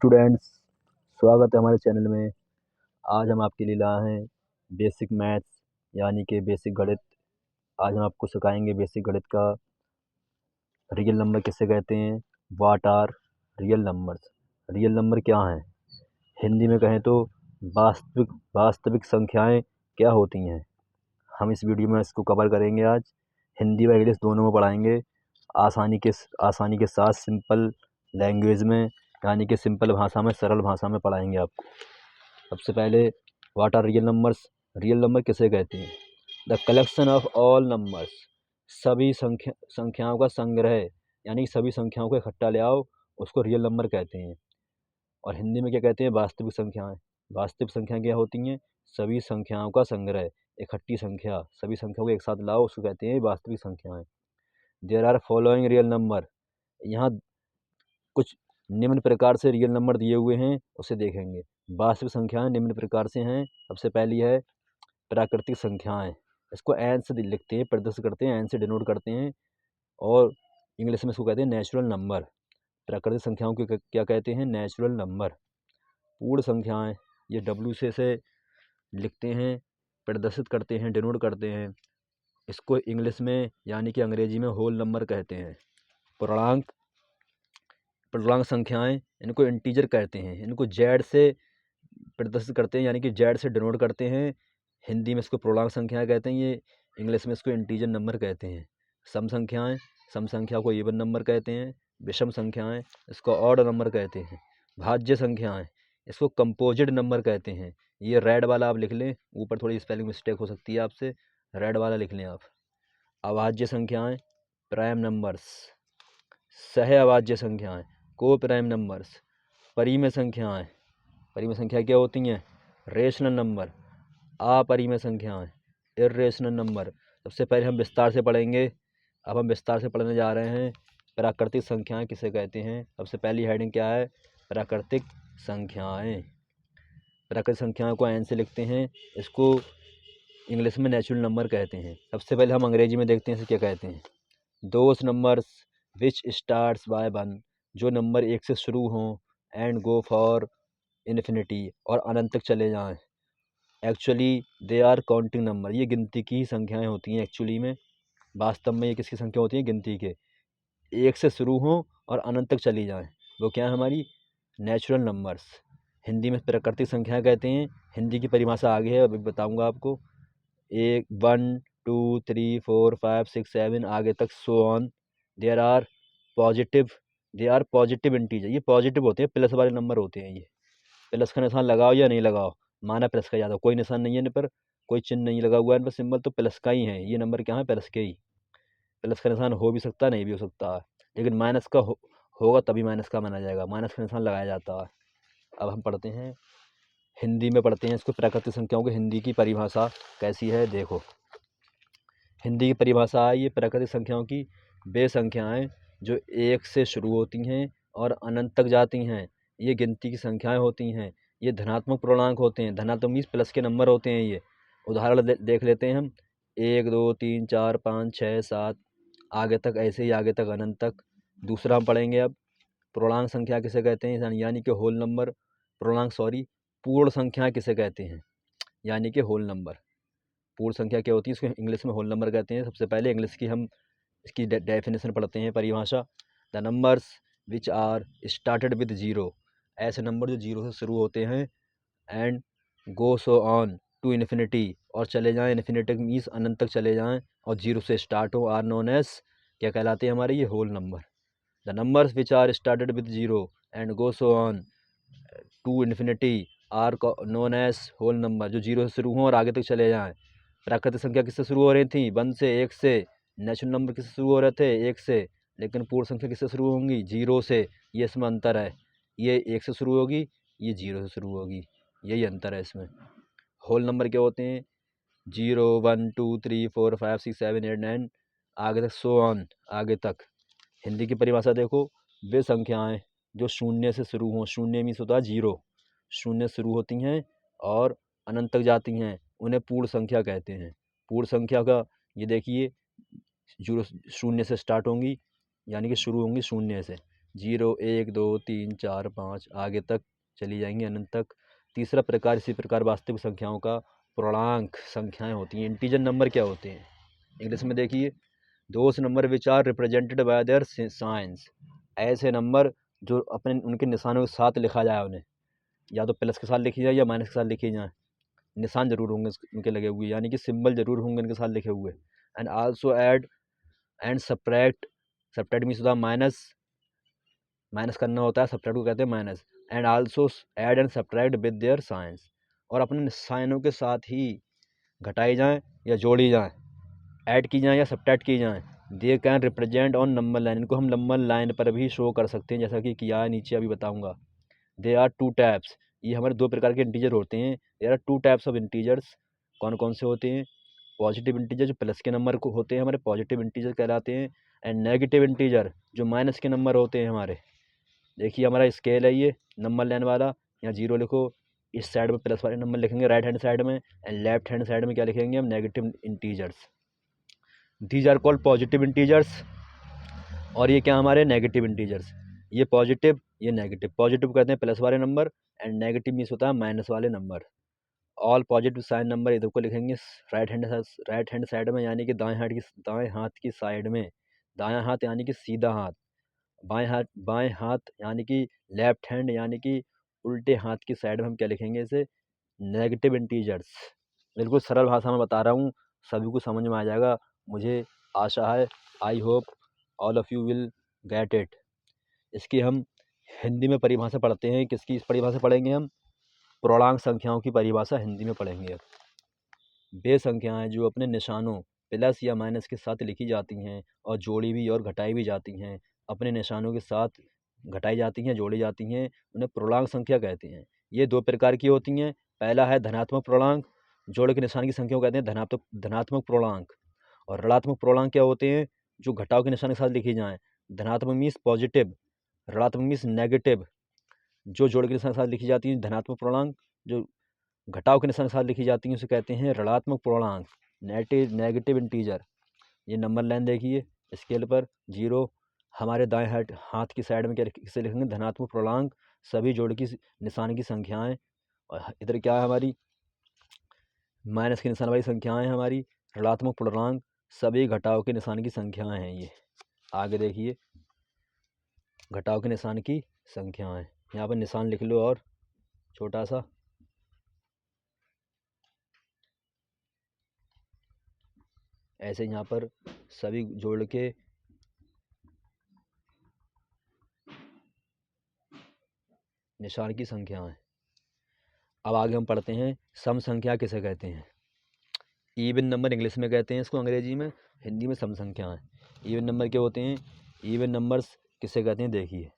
Students, स्वागत है हमारे चैनल में। आज हम आपके लिए लाए हैं बेसिक मैथ्स यानी कि बेसिक गणित। आज हम आपको सिखाएंगे बेसिक गणित का रियल नंबर किसे कहते हैं, what are real numbers. Real number क्या हैं, हिंदी में कहें तो वास्तविक संख्याएं क्या होती हैं। हम इस वीडियो में इसको कवर करेंगे। आज हिंदी व इंग्लिश दोनों में पढ़ाएंगे, आसानी के साथ सिंपल लैंग्वेज में, यानी कि सिंपल भाषा में, सरल भाषा में पढ़ाएंगे आपको। सबसे पहले what are real numbers. Real number किसे कहते हैं? The collection of all numbers, सभी संख्याओं का संग्रह, यानी सभी संख्याओं को इकट्ठा ले आओ, उसको रियल नंबर कहते हैं। और हिंदी में क्या कहते हैं? वास्तविक संख्याएं। वास्तविक संख्याएं क्या होती हैं? सभी संख्याओं का संग्रह, इकट्ठी संख्या, सभी संख्याओं को एक साथ लाओ, उसको कहते हैं वास्तविक संख्याएं। There are following real number, यहाँ कुछ निम्न प्रकार से रियल नंबर दिए हुए हैं, उसे देखेंगे। वास्तविक संख्याएं निम्न प्रकार से हैं। सबसे पहली है प्राकृतिक संख्याएं, इसको एन से लिखते हैं, प्रदर्शित करते हैं, एन से डिनोट करते हैं, और इंग्लिश में इसको कहते हैं नेचुरल नंबर। प्राकृतिक संख्याओं को क्या कहते हैं? Natural number. पूर्ण संख्याएं, ये डब्ल्यू से लिखते हैं, प्रदर्शित करते हैं, डिनोट करते हैं, इसको इंग्लिश में यानी कि अंग्रेजी में होल नंबर कहते हैं। पूर्णांक संख्याएं, इनको इंटीजर कहते हैं, इनको जेड से प्रदर्शित करते हैं, यानी कि जेड से डिनोट करते हैं। हिंदी में इसको पूर्णांक संख्याएं कहते हैं, ये इंग्लिश में इसको इंटीजर नंबर कहते हैं। सम संख्याएं, सम संख्या को इवन नंबर कहते हैं। विषम संख्याएं, इसको ऑड नंबर कहते हैं। भाज्य संख्याएं, इसको कंपोजिट नंबर कहते हैं। ये रेड वाला आप लिख लें, ऊपर थोड़ी स्पेलिंग मिस्टेक हो सकती है आपसे, रेड वाला लिख लें आप। अभाज्य संख्याएं, प्राइम नंबर्स। सह अभाज्य संख्याएं, को प्राइम नंबर्स। परिमेय संख्याएं, परिमेय संख्या क्या होती हैं? Rational number. अपरिमेय संख्याएं, इर्रेशनल नंबर। सबसे पहले हम विस्तार से पढ़ेंगे। अब हम विस्तार से पढ़ने जा रहे हैं प्राकृतिक संख्याएं किसे कहते हैं। सबसे पहली हेडिंग क्या है? प्राकृतिक संख्याएं। प्राकृतिक संख्याओं को एन से लिखते हैं, इसको इंग्लिश में नेचुरल नंबर कहते हैं। सबसे पहले हम अंग्रेजी में देखते हैं इसे क्या कहते हैं। Those numbers which starts by 1, जो नंबर 1 से शुरू हों, एंड गो फॉर इन्फिनिटी, और अनंत तक चले जाएं। Actually they are counting number, ये गिनती की संख्याएं होती हैं। एक्चुअली में, वास्तव में ये किसकी संख्या होती है? गिनती के। 1 से शुरू हों और अनंत तक चली जाएं, वो क्या है? हमारी नेचुरल नंबर्स। हिंदी में प्राकृतिक संख्या कहते हैं। हिंदी की परिभाषा आगे है, अभी बताऊंगा आपको। 1 2 3 4 5 6 7 आगे तक, so on. There are positive integer, ये पॉजिटिव होते हैं, प्लस वाले नंबर होते हैं। ये प्लस का निशान लगाओ या नहीं लगाओ, माना प्लस का ज़्यादा, कोई निशान नहीं है इन पर, कोई चिन्ह नहीं लगा हुआ है इन पर, सिंबल तो प्लस का ही है। ये नंबर क्या है? प्लस के ही। प्लस का निशान हो भी सकता है, नहीं भी हो सकता है, लेकिन माइनस का होगा तभी माइनस का माना जाएगा, माइनस का निशान लगाया जाता है। अब हम पढ़ते हैं, हिंदी में पढ़ते हैं इसको। प्राकृतिक संख्याओं की हिंदी की परिभाषा कैसी है देखो। हिंदी की परिभाषा है ये प्राकृतिक संख्याओं की वे संख्याएं जो 1 से शुरू होती हैं और अनंत तक जाती हैं। ये गिनती की संख्याएं होती हैं। ये धनात्मक पूर्णांक होते हैं। धनात्मक मीन्स प्लस के नंबर होते हैं। ये उदाहरण देख लेते हैं हम। 1 2 3 4 5 6 7 आगे तक, ऐसे ही आगे तक, अनंत तक। दूसरा हम पढ़ेंगे अब, पूर्णांक संख्या किसे कहते हैं, यानी कि होल नंबर। पूर्ण संख्या किसे कहते हैं, यानी कि होल नंबर। पूर्ण संख्या क्या होती है, इसको इंग्लिश में होल नंबर कहते हैं। सबसे पहले इंग्लिश की हम इसकी डेफिनेशन पढ़ते हैं, परिभाषा। The numbers which are started with 0, ऐसे नंबर जो 0 से शुरू होते हैं, and go so on to infinity, और चले जाएं इन्फिनिटी मीन्स अनंत तक चले जाएं, और 0 से स्टार्ट हो, आर नोन एज क्या कहलाते हैं हमारे? ये whole number. The numbers which are started with 0 and go so on to infinity are known as whole number, जो 0 से शुरू हों और आगे तक चले जाएं। प्राकृतिक संख्या किससे शुरू हो रही थी? 1 से, 1 से। नेचुरल नंबर किससे शुरू हो रहे थे? 1 से। लेकिन पूर्ण संख्या किससे शुरू होंगी? 0 से। ये इसमें अंतर है, ये 1 से शुरू होगी, ये 0 से शुरू होगी, यही अंतर है इसमें। होल नंबर क्या होते हैं? 0 1 2 3 4 5 6 7 8 9 आगे तक, सो ऑन, आगे तक। हिंदी की परिभाषा देखो, वे संख्याएं जो शून्य से शुरू हों, शून्य मीन्स होता है 0, शून्य से शुरू होती हैं और अनंत तक जाती हैं, उन्हें पूर्ण संख्या कहते हैं। पूर्ण संख्या का ये देखिए, 0 शून्य से स्टार्ट होंगी, यानी कि शुरू होंगी शून्य से, 0 1 2 3 4 5 आगे तक चली जाएंगी अनंत तक। तीसरा प्रकार इसी प्रकार वास्तविक संख्याओं का पूर्णांक संख्याएं होती हैं। इंटीजर नंबर क्या होते हैं इंग्लिश में देखिए, those number which are represented by their signs, ऐसे नंबर जो अपने उनके निशानों के साथ लिखा जाए, उन्हें या तो प्लस के साथ लिखी जाए या माइनस के साथ लिखी जाए, निशान जरूर होंगे उनके लगे हुए, यानी कि सिंबल जरूर होंगे उनके साथ लिखे हुए। And also add and subtract, subtract means होता है माइनस, माइनस करना होता है, सब्ट्रैक्ट को कहते हैं minus. And also add and subtract with their science, और अपने साइनों के साथ ही घटाई जाएँ या जोड़ी जाएँ, ऐड की जाएँ या सब्ट्रैक्ट की जाएँ। They can represent on number line, इनको हम नंबर लाइन पर भी शो कर सकते हैं, जैसा कि किया है नीचे अभी बताऊंगा। दे आर टू टाइप्स, ये हमारे दो प्रकार के इंटीजर होते हैं। There are two types of integers, कौन कौन से होते हैं? पॉजिटिव इंटीजर जो प्लस के नंबर को होते हैं हमारे, पॉजिटिव इंटीजर कहलाते हैं। एंड नेगेटिव इंटीजर जो माइनस के नंबर होते हैं हमारे। देखिए हमारा स्केल है ये नंबर लाइन वाला, यहाँ 0 लिखो, इस साइड में प्लस वाले नंबर लिखेंगे राइट हैंड साइड में, एंड लेफ्ट हैंड साइड में क्या लिखेंगे हम? Negative integers. These are called positive integers, और ये क्या हमारे? Negative integers. ये पॉजिटिव, ये नेगेटिव। पॉजिटिव कहते हैं प्लस वाले नंबर, एंड नेगेटिव मीन्स होता है माइनस वाले number. All positive sign number इधर को लिखेंगे राइट हैंड साइड में, यानी कि दाएं हाथ की साइड में। दायां हाथ यानी कि सीधा हाथ, बाएं हाथ यानी कि लेफ्ट हैंड, यानी कि उल्टे हाथ की साइड में हम क्या लिखेंगे? इसे नेगेटिव इंटीजर्स। बिल्कुल सरल भाषा में बता रहा हूँ, सभी को समझ में आ जाएगा, मुझे आशा है। I hope all of you will get it. इसकी हम हिंदी में परिभाषा पढ़ते हैं। किसकी परिभाषा पढ़ेंगे हम? पूर्णांक संख्याओं की परिभाषा हिंदी में पढ़ेंगे। वे संख्याएं जो अपने निशानों प्लस या माइनस के साथ लिखी जाती हैं और जोड़ी भी और घटाई भी जाती हैं, अपने निशानों के साथ घटाई जाती हैं, जोड़ी जाती हैं, उन्हें पूर्णांक संख्या कहते हैं। ये दो प्रकार की होती हैं। पहला है धनात्मक पूर्णांक, जोड़ के निशान की संख्या को कहते हैं धनात्मक पूर्णांक। और ऋणात्मक पूर्णांक क्या होते हैं? जो घटाव के निशान के साथ लिखी जाएँ। धनात्मक मीन्स पॉजिटिव, ऋणात्मक मीन्स नेगेटिव। जो जोड़ के निशान के साथ लिखी जाती हैं धनात्मक पूर्णांक, जो घटाव के निशान के साथ लिखी जाती हैं उसे कहते हैं ऋणात्मक पूर्णांक, नेगेटिव इंटीजर। ये नंबर लाइन देखिए स्केल पर 0, हमारे दाएं हाथ की साइड में क्या किसे लिखेंगे? धनात्मक पूर्णांक, सभी जोड़ की निशान की संख्याएं। और इधर क्या है हमारी? माइनस के निशान वाली संख्याएं हैं हमारी, ऋणात्मक पूर्णांक, सभी घटाव के निशान की संख्याएं हैं ये। आगे देखिए घटाव के निशान की संख्याएं, यहाँ पर निशान लिख लो और छोटा सा, ऐसे यहाँ पर सभी जोड़ के निशान की संख्याएं। अब आगे हम पढ़ते हैं सम संख्या किसे कहते हैं। इवन नंबर इंग्लिश में कहते हैं इसको, अंग्रेजी में, हिंदी में सम संख्याएं। इवन नंबर क्या होते हैं? इवन नंबर्स किसे कहते हैं? देखिए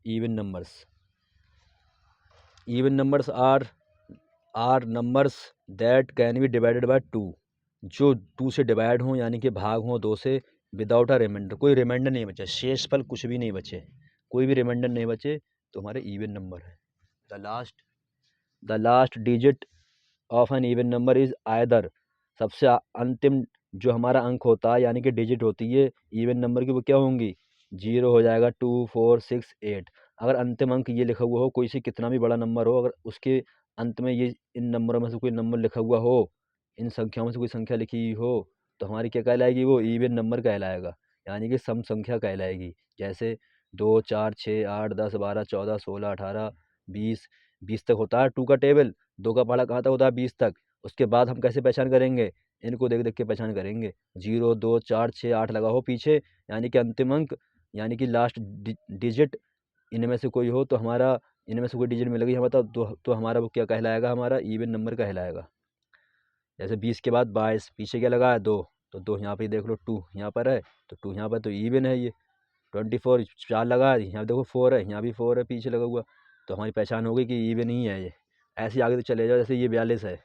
even numbers are numbers that can be divided by 2, जो 2 से डिवाइड हों, यानी कि भाग हों 2 से, विदाउट अ रिमाइंडर, कोई रिमाइंडर नहीं बचे, शेषफल कुछ भी नहीं बचे, कोई भी रिमाइंडर नहीं बचे, तो हमारे इवन नंबर है। The last digit of an even number is either, सबसे अंतिम जो हमारा अंक होता है, यानी कि डिजिट होती है इवन नंबर की, वो क्या होंगी? 0 हो जाएगा, 2 4 6 8। अगर अंतिम अंक ये लिखा हुआ हो, कोई से कितना भी बड़ा नंबर हो, अगर उसके अंत में ये इन नंबरों में से कोई नंबर लिखा हुआ हो, इन संख्याओं में से कोई संख्या लिखी हुई हो, तो हमारी क्या कहलाएगी? वो इवन नंबर कहलाएगा, यानी कि सम संख्या कहलाएगी। जैसे 2 4 6 8 10 12 14 16 18 20, 20 तक होता है 2 का टेबल। 2 का पहाड़ा कहाँ तक होता है? 20 तक। उसके बाद हम कैसे पहचान करेंगे? इनको देख देख के पहचान करेंगे। 0 2 4 6 8 लगा हो पीछे, यानी कि अंतिम अंक, यानी कि लास्ट डिजिट इनमें से कोई हो, तो हमारा इनमें से कोई डिजिट मिल गई हमारा, तो हमारा वो क्या कहलाएगा? हमारा इवन नंबर कहलाएगा। जैसे 20 के बाद 22, पीछे क्या लगा है? 2, तो 2 यहाँ पे देख लो, 2 यहाँ पर है, तो 2 यहाँ पर, तो इवन है ये। 24, 4 लगा है, यहाँ देखो 4 है, यहाँ भी 4 है पीछे लगा हुआ, तो हमारी पहचान हो गई कि इवन ही है ये। ऐसे ही आगे तो चले जाओ, जैसे ये 42 है,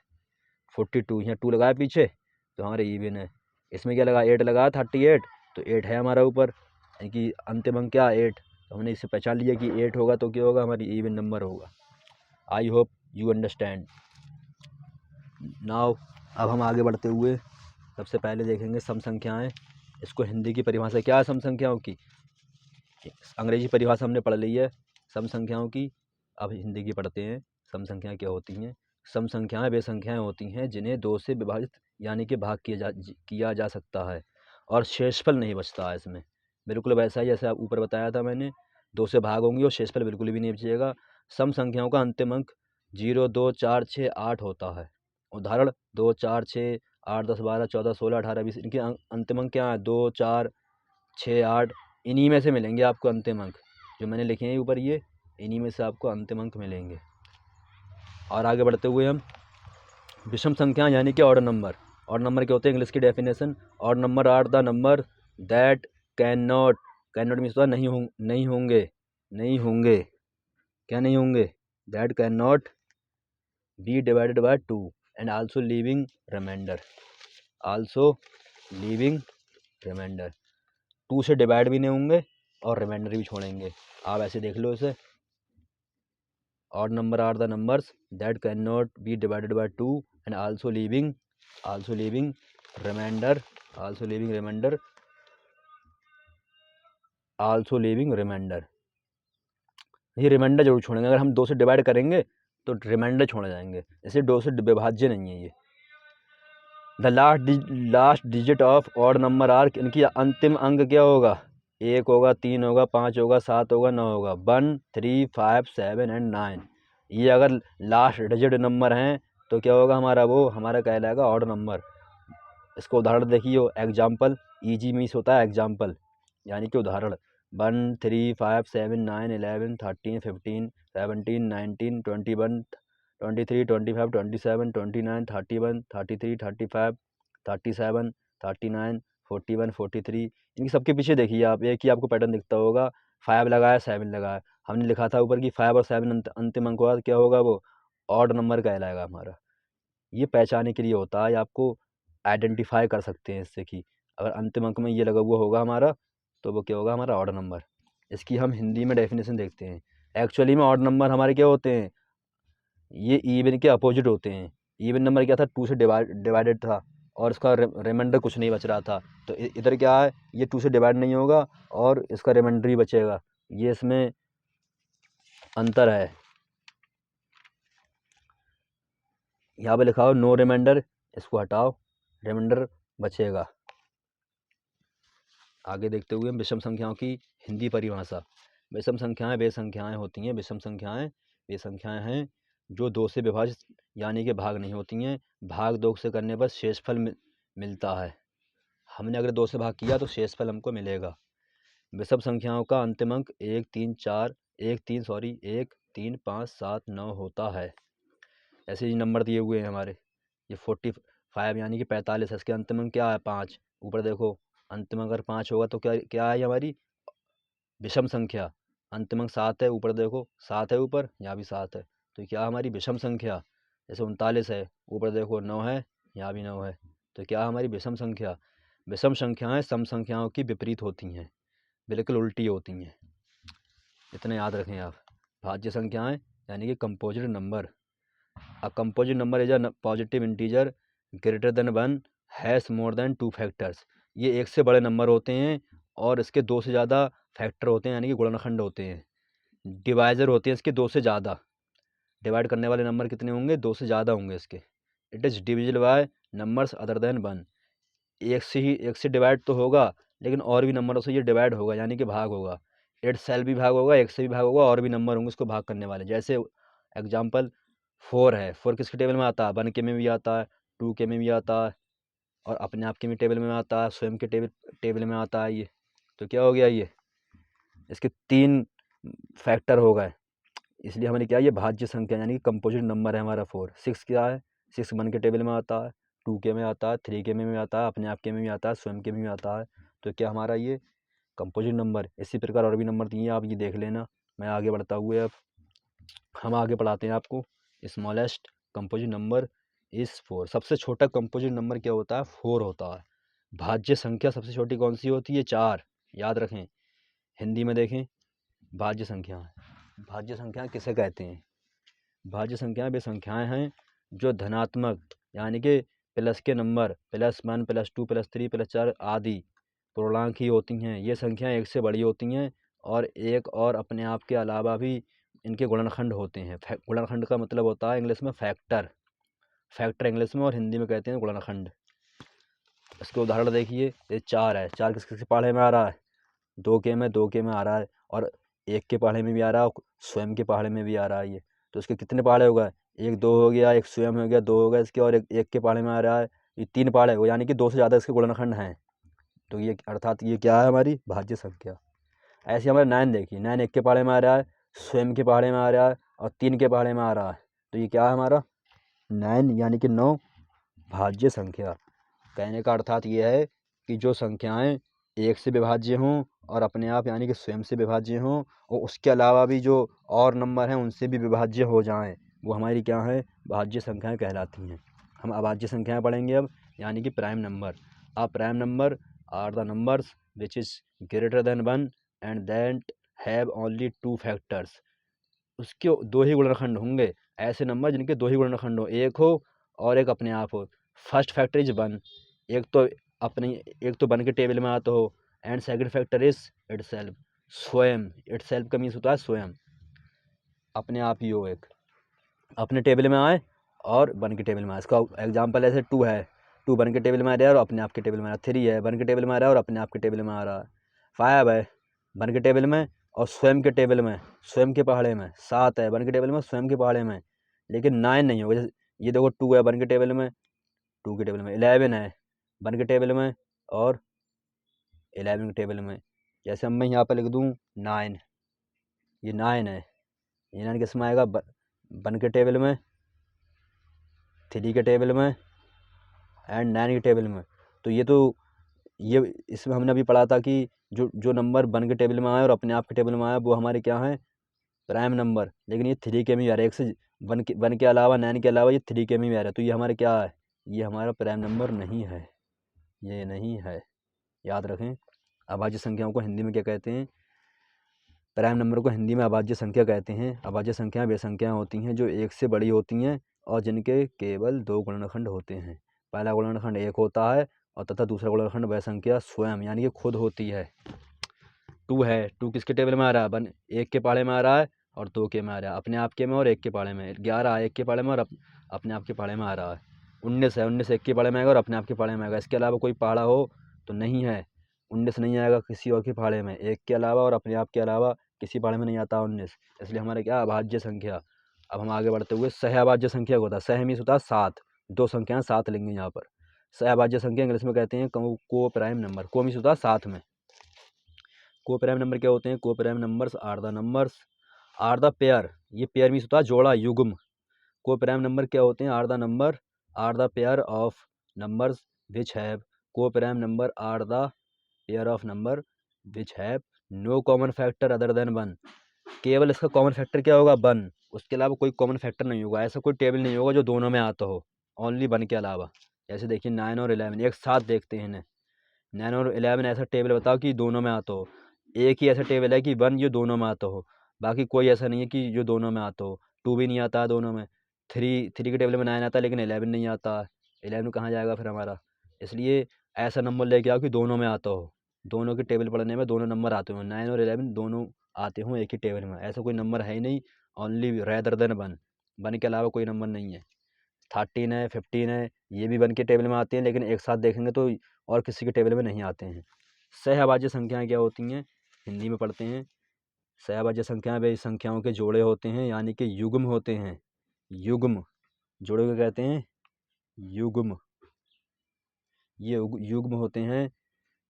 42, यहाँ 2 लगाया पीछे, तो हमारे इवन है। इसमें क्या लगा? 8 लगा, 38, तो 8 है हमारा ऊपर, यानी कि अंतिम अंक क्या? 8। तो हमने इससे पहचान लिया कि 8 होगा तो क्या होगा? हमारी इवन नंबर होगा। I hope you understand now. अब हम आगे बढ़ते हुए सबसे पहले देखेंगे सम संख्याएं। इसको हिंदी की परिभाषा क्या है सम संख्याओं की? अंग्रेजी परिभाषा हमने पढ़ ली है सम संख्याओं की। अब हिंदी की पढ़ते हैं। सम संख्याएं क्या होती हैं? सम संख्याएं वे संख्याएं होती हैं जिन्हें 2 से विभाजित यानी कि भाग किया जा सकता है और शेषफल नहीं बचता है इसमें। बिल्कुल वैसा ही जैसे आप ऊपर बताया था मैंने, 2 से भाग होंगी और शेषफल बिल्कुल भी नहीं बचेगा। सम संख्याओं का अंतिम अंक 0, 2, 4, 6, 8 होता है। उदाहरण 2, 4, 6, 8, 10, 12, 14, 16, 18, 20। इनके अंतिम अंक क्या है? 2, 4, 6, 8। इन्हीं में से मिलेंगे आपको अंतिम अंक, जो मैंने लिखे हैं ऊपर ये, इन्हीं में से आपको अंतिम अंक मिलेंगे। और आगे बढ़ते हुए हम विषम संख्या यानी कि ऑड नंबर। ऑड नंबर क्या होते हैं? इंग्लिश की definition, odd number are the number that can not means नहीं होंगे, नहीं होंगे, क्या नहीं होंगे? That can not be divided by 2 and also leaving remainder, also leaving remainder. 2 से डिवाइड भी नहीं होंगे और रिमाइंडर भी छोड़ेंगे। आप ऐसे देख लो इसे, odd number are the numbers that cannot be divided by 2 and also leaving remainder, ये रिमाइंडर जरूर छोड़ेंगे। अगर हम 2 से डिवाइड करेंगे तो रिमाइंडर छोड़े जाएंगे, इसे 2 से विभाज्य नहीं है ये। The last digit of odd number are, इनकी अंतिम अंक क्या होगा? 1 होगा, 3 होगा, 5 होगा, 7 होगा, 9 होगा। 1, 3, 5, 7 एंड 9। ये अगर लास्ट डिजिट नंबर हैं तो क्या होगा हमारा? वो हमारा कहलाएगा ऑड नंबर। इसको उदाहरण देखिए, एग्जाम्पल, ईजी मीन्स होता है एग्जाम्पल यानी कि उदाहरण। 1, 3, 5, 7, 9, 11, 13, 15, 17, 19, 21, 23, 25, 27, 29, 31, 33, 35, 37, 39, 41, 43। इनकी सबके पीछे देखिए आप, एक ही आपको पैटर्न दिखता होगा, 5 लगाया, 7 लगाया। हमने लिखा था ऊपर कि 5 और 7 अंतिम अंक होगा, क्या होगा? वो ऑड नंबर कहलाएगा हमारा। ये पहचानने के लिए होता है, आपको आइडेंटिफाई कर सकते हैं इससे कि अगर अंतिम अंक में ये लगा हुआ होगा हमारा तो वो क्या होगा? हमारा ऑड नंबर। इसकी हम हिंदी में डेफिनेशन देखते हैं। एक्चुअली में ऑड नंबर हमारे क्या होते हैं? ये इवन के अपोजिट होते हैं। इवन नंबर क्या था? 2 से डिवाइडेड था और इसका रिमाइंडर कुछ नहीं बच रहा था। तो इधर क्या है? ये 2 से डिवाइड नहीं होगा और इसका रिमाइंडर ही बचेगा। ये इसमें अंतर है। यहाँ पे लिखा हो नो रिमाइंडर, इसको हटाओ, रिमाइंडर बचेगा। आगे देखते हुए विषम संख्याओं की हिंदी परिभाषा। विषम संख्याएं वे संख्याएं होती हैं, विषम संख्याएं वे संख्याएं हैं जो 2 से विभाजित यानी कि भाग नहीं होती हैं। भाग 2 से करने पर शेषफल मिलता है। हमने अगर 2 से भाग किया तो शेषफल हमको मिलेगा। विषम संख्याओं का अंतिम अंक 1, 3, 5, 7, 9 होता है। ऐसे ही नंबर दिए हुए हैं हमारे। ये 45 यानी कि 45 है, इसके अंतिम अंक क्या है? 5। ऊपर देखो, अंतिम अगर 5 होगा तो क्या क्या है हमारी? विषम संख्या। अंतिम अंक 7 है, ऊपर देखो 7 है, ऊपर यहाँ भी 7 है, तो क्या हमारी विषम संख्या? जैसे 39 है, ऊपर देखो 9 है, यहाँ भी 9 है, तो क्या हमारी विषम संख्या? विषम संख्याएं सम संख्याओं की विपरीत होती हैं, बिल्कुल उल्टी होती हैं। इतना याद रखें आप। भाज्य संख्याएं यानी कि composite number. A composite number is a positive integer greater than 1 has more than 2 factors. ये एक से बड़े नंबर होते हैं और इसके 2 से ज़्यादा फैक्टर होते हैं यानी कि गुणनखंड होते हैं। डिवाइज़र होते हैं इसके 2 से ज़्यादा। डिवाइड करने वाले नंबर कितने होंगे? 2 से ज़्यादा होंगे इसके। It is divisible by numbers other than 1। एक से डिवाइड तो होगा लेकिन और भी नंबरों से ये डिवाइड होगा यानी कि भाग होगा। इट सेल्फ भी भाग होगा, एक से भी भाग होगा, और भी नंबर होंगे इसको भाग करने वाले। जैसे एग्जाम्पल 4 है, 4 किसके टेबल में आता है? 1 के में भी आता है, 2 के में भी आता है और अपने आप के भी टेबल में आता है, स्वयं के टेबल में आता है ये। तो क्या हो गया? ये इसके 3 फैक्टर हो गए, इसलिए हमने क्या, ये भाज्य संख्या यानी कि कंपोजिट नंबर है हमारा 4। 6 क्या है? 6 1 के टेबल में आता है, 2 के में आता है, 3 के में भी आता है, अपने आप के में भी आता है, स्वयं के में भी आता है। तो क्या हमारा ये कंपोजिट नंबर। इसी प्रकार और भी नंबर दिए हैं, आप ये देख लेना। मैं आगे बढ़ता हुए अब हम आगे पढ़ाते हैं आपको। Smallest composite number is 4। सबसे छोटा कंपोजिट नंबर क्या होता है? 4 होता है। भाज्य संख्या सबसे छोटी कौन सी होती है? 4। याद रखें। हिंदी में देखें, भाज्य संख्या। भाज्य संख्या किसे कहते हैं? भाज्य संख्याएं वे संख्याएं हैं जो धनात्मक यानी कि प्लस के नंबर +1, +2, +3, +4 आदि पूर्णांक ही होती हैं। ये संख्याएं 1 से बड़ी होती हैं और एक और अपने आप के अलावा भी इनके गुणनखंड होते हैं। गुणनखंड का मतलब होता है इंग्लिश में फैक्टर। फैक्टर इंग्लिश में और हिंदी में कहते हैं गुणनखंड। इसके उदाहरण देखिए, ये 4 है, 4 किस किस पहाड़े में आ रहा है? 2 के में आ रहा है, और 1 के पहाड़े में भी आ रहा है, और स्वयं के पहाड़े में भी आ रहा है ये। तो इसके कितने पहाड़े हो गए? 1 2 हो गया, 1 स्वयं हो गया, 2 हो गया इसके, और 1 के पहाड़े में आ रहा है, ये 3 पहाड़े हो, यानी कि 2 से ज़्यादा इसके गुणनखंड हैं। तो ये अर्थात ये क्या है? हमारी भाज्य संख्या। ऐसे हमारे 9 देखिए, 9 1 के पहाड़े में आ रहा है, स्वयं के पहाड़े में आ रहा है, और 3 के पहाड़े में आ रहा है। तो ये क्या है हमारा? 9 यानी कि 9 भाज्य संख्या। कहने का अर्थात ये है कि जो संख्याएं 1 से विभाज्य हों और अपने आप यानी कि स्वयं से विभाज्य हों, और उसके अलावा भी जो और नंबर हैं उनसे भी विभाज्य हो जाएं, वो हमारी क्या है? भाज्य संख्याएं कहलाती हैं। हम अभाज्य संख्याएं पढ़ेंगे अब, यानी कि prime number. Prime number are the numbers which is greater than 1 and that have only 2 factors. उसके 2 ही गुणनखंड होंगे, ऐसे नंबर जिनके 2 ही गुणनखंड हो, एक हो और एक अपने आप हो। फर्स्ट फैक्टर इज 1, एक तो अपनी एक तो 1 के टेबल में आता हो, and second factor is itself, स्वयं। इटसेल्फ का मीन्स होता है स्वयं, अपने आप ही हो, एक अपने टेबल में आए और 1 के टेबल में आए। इसका एग्जांपल ऐसे 2 है, 2 1 के टेबल में आ रहा है और अपने आप के टेबल में आ रहा है। 3 है, 1 के टेबल में आ रहा है और अपने आप के टेबल में आ रहा है। 5 है, 1 के टेबल में और स्वयं के टेबल में, स्वयं के पहाड़े में। 7 है, 1 के टेबल में, स्वयं के पहाड़े में। लेकिन 9 नहीं होगा। जैसे ये देखो, 2 है 1 के टेबल में, 2 के टेबल में। 11 है 1 के टेबल में और 11 के टेबल में। जैसे अब मैं यहाँ पर लिख दूँ 9, ये 9 है, ये 9 किस में आएगा? 1 के टेबल में, 3 के टेबल में एंड 9 के टेबल में। तो ये इसमें हमने अभी पढ़ा था कि जो जो नंबर 1 के टेबल में आए और अपने आप के टेबल में आए, वो हमारे क्या हैं? Prime number. लेकिन ये 3 के में भी आ रहा है, एक से 1 के अलावा, 9 के अलावा ये 3 के में भी आ रहा है। तो ये हमारे क्या है? ये हमारा प्राइम नंबर नहीं है, ये नहीं है। याद रखें, अभाज्य संख्याओं को हिंदी में क्या कहते हैं? प्राइम नंबर को हिंदी में अभाज्य संख्या कहते हैं। अभाज्य संख्याएं वे संख्याएं होती हैं जो 1 से बड़ी होती हैं और जिनके केवल 2 गुणनखंड होते हैं। पहला गुणनखंड 1 होता है और तथा दूसरा गुणनखंड वह संख्या स्वयं यानी कि खुद होती है। 2 है, 2 किसके टेबल में आ रहा है? 1 के पहाड़े में आ रहा है और 2 के में आ रहा है, अपने आप के में और 1 के पहाड़े में। 11 है 1 के पहाड़े में और अपने आप के पहाड़े में आ रहा है। 19 है, 19 1 के पहाड़े में आएगा और अपने आप के पहाड़े में आएगा। इसके अलावा कोई पहाड़ा हो तो नहीं है, 19 नहीं आएगा किसी और के पहाड़े में। 1 के अलावा और अपने आप के अलावा किसी पहाड़े में नहीं आता 19। इसलिए हमारे क्या? अभाज्य संख्या। अब हम आगे बढ़ते हुए सहअभाज्य संख्या को होता है। सह मीन्स होता है 7, 2 संख्याएं 7 लेंगे यहाँ पर। सहअभाज्य संख्या इंग्लिश में कहते हैं को प्राइम नंबर। को मीन्स होता है साथ में। को प्राइम नंबर क्या होते हैं? को prime numbers are the pair. ये पेयर मीन्स होता है जोड़ा, युग्म। को प्राइम नंबर क्या होते हैं? Are the pair of numbers which have coprime number are the pair of number which have no common factor other than 1। केवल इसका कॉमन फैक्टर क्या होगा? 1। उसके अलावा कोई कॉमन फैक्टर नहीं होगा। ऐसा कोई टेबल नहीं होगा जो दोनों में आता हो, ओनली 1 के अलावा। जैसे देखिए 9 और 11 एक साथ देखते हैं इन्हें। 9 और 11 ऐसा टेबल बताओ कि दोनों में आता हो। एक ही ऐसा टेबल है कि 1 जो दोनों में आता हो, बाकी कोई ऐसा नहीं है कि जो दोनों में आता हो। 2 भी नहीं आता है दोनों में। 3 के टेबल में 9 आता है लेकिन 11 नहीं आता है। 11 कहाँ जाएगा फिर हमारा? इसलिए ऐसा नंबर लेके आओ कि दोनों में आता हो। दोनों के टेबल पढ़ने में दोनों नंबर आते हों, 9 और 11 दोनों आते हों एक ही टेबल में। ऐसा कोई नंबर है ही नहीं, ओनली रेदर देन 1। 1 के अलावा कोई नंबर नहीं है। 13 है, 15 है, ये भी 1 के टेबल में आते हैं, लेकिन एक साथ देखेंगे तो और किसी के टेबल में नहीं आते हैं। सहअभाज्य संख्याएं क्या होती हैं? हिंदी में पढ़ते हैं। सहअभाज्य संख्याएं वे संख्याओं के जोड़े होते हैं, यानी कि युग्म होते हैं। युग्म, जोड़े को कहते हैं युग्म। ये युग्म होते हैं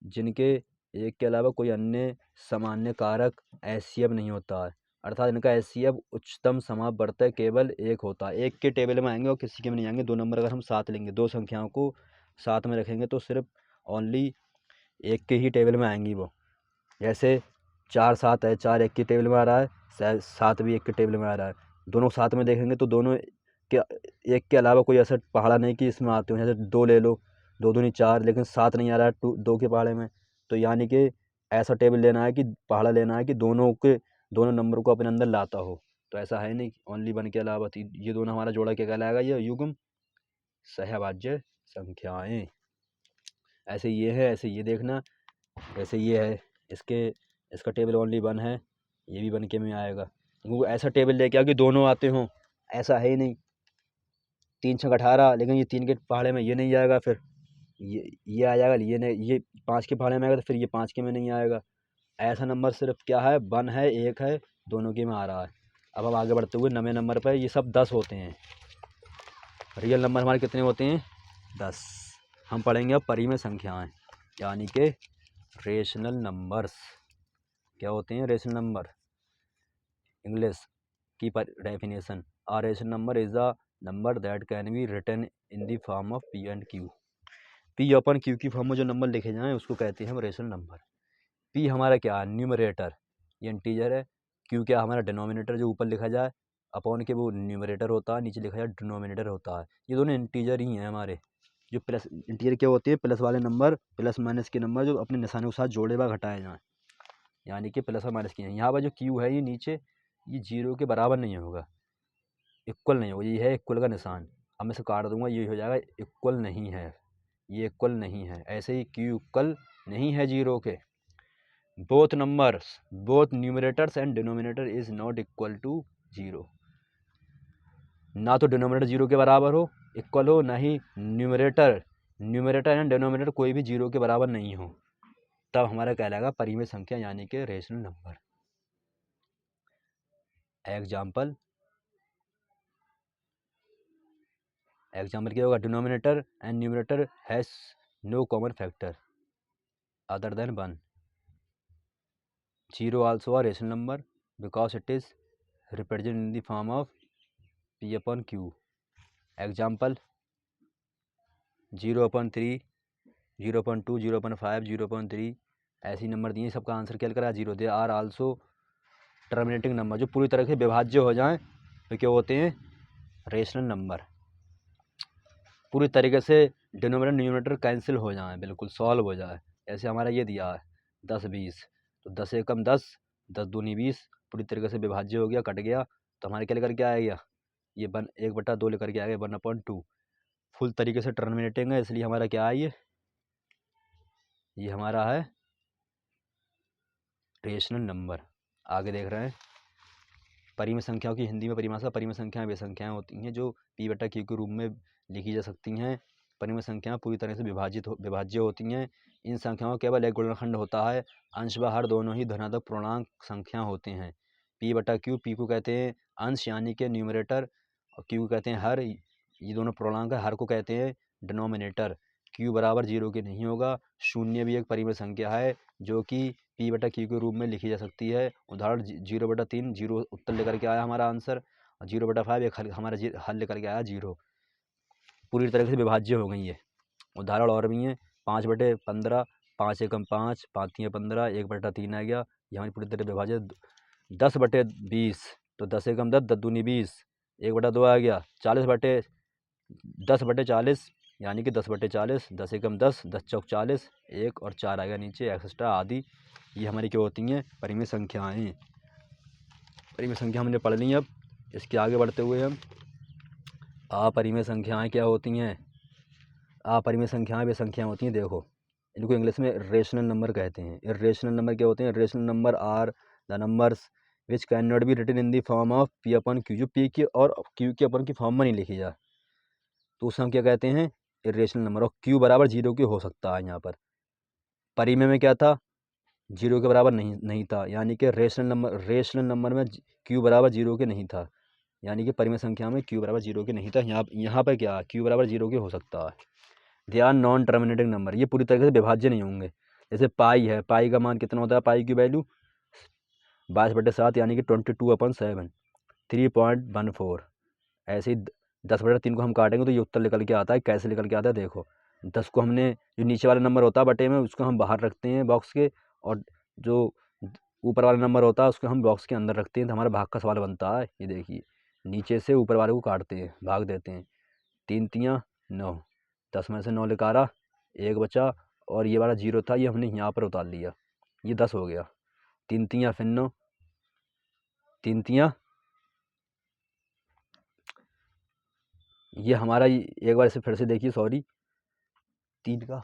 जिनके एक के अलावा कोई अन्य सामान्य कारक एचसीएफ नहीं होता है। अर्थात इनका एचसीएफ उच्चतम समापवर्तक केवल 1 होता है। 1 के टेबल में आएंगे और किसी के में नहीं आएंगे। 2 नंबर अगर हम साथ लेंगे, 2 संख्याओं को साथ में रखेंगे तो सिर्फ ओनली 1 के ही टेबल में आएंगी वो। जैसे 4 7 है, 4 1 के टेबल में आ रहा है, 7 भी 1 के टेबल में आ रहा है। दोनों साथ में देखेंगे तो दोनों के 1 के अलावा कोई ऐसा पहाड़ा नहीं कि इसमें आते हो। जैसे 2 ले लो, 2 दूनी 4, लेकिन 7 नहीं आ रहा है 2 के पहाड़े में। तो यानी कि ऐसा टेबल लेना है कि पहाड़ा लेना है कि दोनों नंबर को अपने अंदर लाता हो। तो ऐसा है नहीं ओनली 1 के अलावा। तो ये दोनों हमारा जोड़ा क्या कहलाएगा? ये युग्म सहअभाज्य संख्याएं। ऐसे ये है, ऐसे ये देखना, जैसे ये है, इसके इसका टेबल ओनली 1 है, ये भी 1 के में आएगा। क्योंकि ऐसा टेबल लेके आओ कि दोनों आते हों, ऐसा है ही नहीं। 3 छक 18, लेकिन ये 3 के पहाड़े में ये नहीं आएगा, फिर ये आ जाएगा, ये नहीं, ये 5 के पहाड़े में आएगा तो फिर ये 5 के में नहीं आएगा। ऐसा नंबर सिर्फ क्या है, 1 है, 1 है, दोनों के में आ रहा है। अब हम आगे बढ़ते हुए 9वें नंबर पर, ये सब 10 होते हैं। रियल नंबर हमारे कितने होते हैं, 10। हम पढ़ेंगे अब परिमेय संख्याएं, यानी कि रेशनल नंबर्स। क्या होते हैं रेशनल नंबर? इंग्लिश की definition, a rational number is a number that can be written in the form of P and Q. P upon Q की फॉर्म में जो नंबर लिखे जाएं उसको कहते हैं हम रेशनल नंबर। पी हमारा क्या है, न्यूमरेटर, ये इंटीजर है। क्यू क्या हमारा डिनोमिनेटर, जो ऊपर लिखा जाए, अपॉन के वो न्यूमरेटर होता है, नीचे लिखा जाए डिनोमिनेटर होता है। ये दोनों इंटीजर ही हैं हमारे। जो प्लस इंटीजर क्या होते हैं, प्लस वाले नंबर, प्लस माइनस के नंबर जो अपने निशानों के साथ जोड़े व घटाए जाएँ, यानी कि प्लस और माइनस की हैं। यहाँ पर जो क्यू है ये नीचे, ये 0 के बराबर नहीं होगा, इक्वल नहीं होगा। ये है इक्वल का निशान, अब मैं इसे काट दूंगा, ये हो जाएगा इक्वल नहीं है, ये इक्वल नहीं है। ऐसे ही क्यू इक्वल नहीं है 0 के। Both numbers, both numerators and denominator is not equal to 0। ना तो डिनोमिनेटर 0 के बराबर हो, इक्वल हो, ना ही न्यूमरेटर एंड डिनोमिनेटर कोई भी 0 के बराबर नहीं हो, तब हमारा कहलाएगा परिमेय संख्या, यानी कि रेशनल नंबर। एग्जाम्पल क्या होगा, denominator and numerator has no common factor other than 1। 0 also a rational number because it is represented in the form of P upon Q. Example 0/3, 0/2, 0/5, 0/3 ऐसे नंबर दिए, सबका आंसर क्या करा 0। They are also terminating number, जो पूरी तरह से विभाज्य हो जाएं तो क्या होते हैं, रेशनल नंबर। पूरी तरीके से डिनोमिनेटर न्यूमरेटर कैंसिल हो जाए, बिल्कुल सॉल्व हो जाए। ऐसे हमारा ये दिया है 10 20, तो 10 एकम 10, 10 दूनी 20, पूरी तरीके से विभाज्य हो गया, कट गया, तो हमारे क्या लेकर के आएगा, ये 1/2 लेकर के आएगा, 1/2। फुल तरीके से टर्मिनेटिंग है, इसलिए हमारा क्या है, ये हमारा है रेशनल नंबर। आगे देख रहे हैं परिमेय संख्याओं की हिंदी में परिभाषा। परिमेय संख्याएं वे संख्याएं होती हैं जो P/Q के रूप में लिखी जा सकती हैं। परिमेय संख्याएं पूरी तरह से विभाज्य होती हैं। इन संख्याओं केवल एक गुणनखंड होता है, अंश व हर दोनों ही धनात्मक पूर्णांक संख्या होते हैं। P/Q, P को कहते हैं अंश यानी कि न्यूमरेटर, और Q को कहते हैं हर, ये दोनों पूर्णांक है, हर को कहते हैं डिनोमिनेटर। Q बराबर 0 के नहीं होगा। शून्य भी एक परिमेय संख्या है जो कि P/Q के रूप में लिखी जा सकती है। उदाहरण 0/3, 0 उत्तर लेकर के आया हमारा आंसर, और 0/5 एक हमारा हल लेकर के आया 0। पूरी तरह से विभाज्य हो गई है। उदाहरण और भी हैं, 5/15, 5 एकम 5, 5 तियाँ 15, 1/3 आ गया, ये हमारी पूरी तरह विभाज्य। 10/20, तो 10 एकम 10, 10 दूनी 20, 1/2 आ गया। 10/40, यानी कि 10/40, 10 एकम 10, 10 चौक 40, 1 और 4 आ गया नीचे, एक्स्ट्रा आदि। ये हमारी क्या होती हैं, परिमेय संख्याएँ। परिमेय संख्या हमने पढ़ ली। अब इसके आगे बढ़ते हुए हम अपरिमेय संख्याएँ क्या होती हैं। अपरिमेय संख्याएँ वे संख्याएँ होती हैं, देखो इनको इंग्लिश में रेशनल नंबर कहते हैं। इर्रेशनल नंबर क्या होते हैं, rational number are the numbers which can not be written in the form of P/Q, जो P की और Q के अपन की फॉर्म में नहीं लिखी जाए तो उसे हम क्या कहते हैं, इर्रेशनल नंबर। और Q बराबर 0 की हो सकता है। यहाँ पर परिमेय में क्या था, 0 के बराबर नहीं था, यानी कि रेशनल नंबर में Q बराबर 0 के नहीं था, यानी कि परिमेय संख्या में Q बराबर 0 के नहीं था। यहाँ पर क्या, Q बराबर 0 के हो सकता है। They are non terminating number, ये पूरी तरीके से विभाज्य नहीं होंगे। जैसे पाई है, पाई का मान कितना होता है, पाई की वैल्यू 22/7, यानी कि 22/7, 3.14। ऐसे ही 10/3 को हम काटेंगे तो ये उत्तर निकल के आता है। कैसे निकल के आता है, देखो 10 को हमने, जो नीचे वाला नंबर होता है बटे में, उसको हम बाहर रखते हैं बॉक्स के, और जो ऊपर वाला नंबर होता है उसको हम बॉक्स के अंदर रखते हैं, तो हमारा भाग का सवाल बनता है। ये देखिए, नीचे से ऊपर वाले को काटते हैं, भाग देते हैं। 3 तियाँ 9, 10 में से 9 निकाला, 1 बचा, और ये वाला 0 था, ये हमने यहाँ पर उतार लिया, ये 10 हो गया। 3 तियाँ फिर 9, 3 तियाँ, ये हमारा, एक बार इसे फिर से देखिए, सॉरी, 3 का